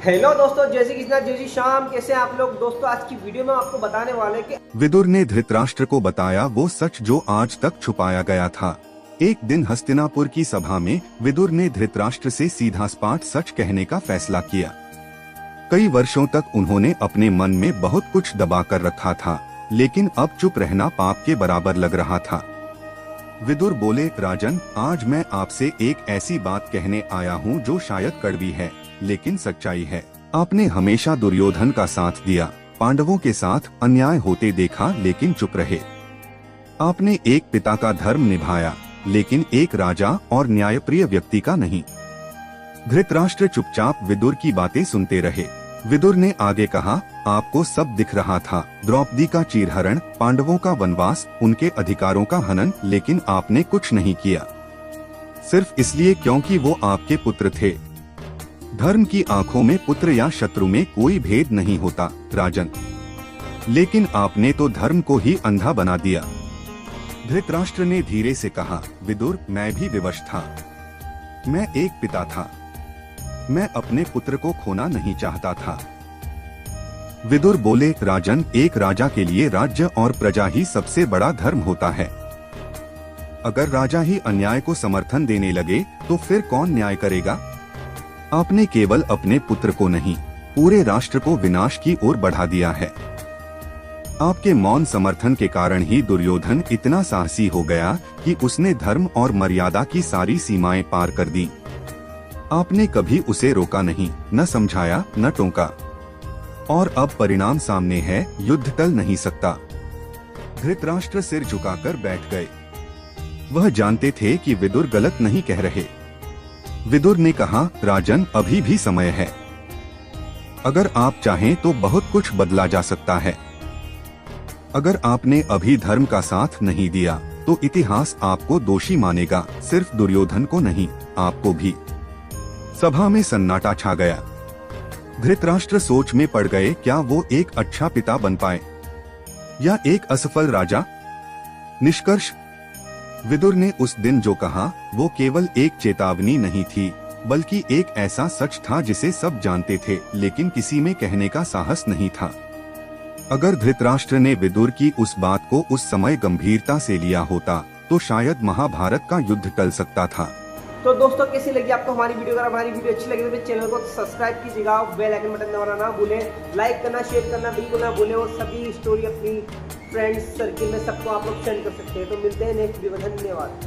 Hello दोस्तों, जय श्री कृष्णा, जय श्री श्याम। कैसे हैं आप लोग दोस्तों? आज की वीडियो में आपको बताने वाले कि विदुर ने धृतराष्ट्र को बताया वो सच जो आज तक छुपाया गया था। एक दिन हस्तिनापुर की सभा में विदुर ने धृतराष्ट्र से सीधा सपाट सच कहने का फैसला किया। कई वर्षों तक उन्होंने अपने मन में बहुत कुछ दबा कर रखा था, लेकिन अब चुप रहना पाप के बराबर लग रहा था। विदुर बोले, राजन, आज मैं आपसे एक ऐसी बात कहने आया हूँ जो शायद कड़वी है, लेकिन सच्चाई है। आपने हमेशा दुर्योधन का साथ दिया, पांडवों के साथ अन्याय होते देखा, लेकिन चुप रहे। आपने एक पिता का धर्म निभाया, लेकिन एक राजा और न्यायप्रिय व्यक्ति का नहीं। धृतराष्ट्र चुपचाप विदुर की बातें सुनते रहे। विदुर ने आगे कहा, आपको सब दिख रहा था, द्रौपदी का चीरहरण, पांडवों का वनवास, उनके अधिकारों का हनन, लेकिन आपने कुछ नहीं किया। सिर्फ इसलिए क्योंकि वो आपके पुत्र थे। धर्म की आंखों में पुत्र या शत्रु में कोई भेद नहीं होता, राजन। लेकिन आपने तो धर्म को ही अंधा बना दिया। धृतराष्ट्र ने धीरे से कहा, विदुर, मैं भी विवश था। मैं एक पिता था। मैं अपने पुत्र को खोना नहीं चाहता था। विदुर बोले, राजन, एक राजा के लिए राज्य और प्रजा ही सबसे बड़ा धर्म होता है। अगर राजा ही अन्याय को समर्थन देने लगे तो फिर कौन न्याय करेगा? आपने केवल अपने पुत्र को नहीं, पूरे राष्ट्र को विनाश की ओर बढ़ा दिया है। आपके मौन समर्थन के कारण ही दुर्योधन इतना साहसी हो गया कि उसने धर्म और मर्यादा की सारी सीमाएं पार कर दी। आपने कभी उसे रोका नहीं, न समझाया, न टोका। और अब परिणाम सामने है, युद्ध टल नहीं सकता। धृतराष्ट्र सिर झुकाकर बैठ गए। वह जानते थे कि विदुर गलत नहीं कह रहे। विदुर ने कहा, राजन, अभी भी समय है। अगर आप चाहें तो बहुत कुछ बदला जा सकता है। अगर आपने अभी धर्म का साथ नहीं दिया तो इतिहास आपको दोषी मानेगा, सिर्फ दुर्योधन को नहीं, आपको भी। सभा में सन्नाटा छा गया। धृतराष्ट्र सोच में पड़ गए, क्या वो एक अच्छा पिता बन पाए या एक असफल राजा? निष्कर्ष, विदुर ने उस दिन जो कहा वो केवल एक चेतावनी नहीं थी, बल्कि एक ऐसा सच था जिसे सब जानते थे, लेकिन किसी में कहने का साहस नहीं था। अगर धृतराष्ट्र ने विदुर की उस बात को उस समय गंभीरता से लिया होता तो शायद महाभारत का युद्ध टल सकता था। तो दोस्तों, कैसी लगी आपको हमारी वीडियो? अगर हमारी वीडियो अच्छी लगी तो चैनल को सब्सक्राइब कीजिएगा, बेल आइकन बटन दबाना ना भूलें, लाइक करना, शेयर करना बिल्कुल ना भूलें, और सभी स्टोरी अपनी फ्रेंड्स सर्किल में सबको आप लोग सेंड कर सकते हैं। तो मिलते हैं नेक्स्ट वीडियो में। धन्यवाद।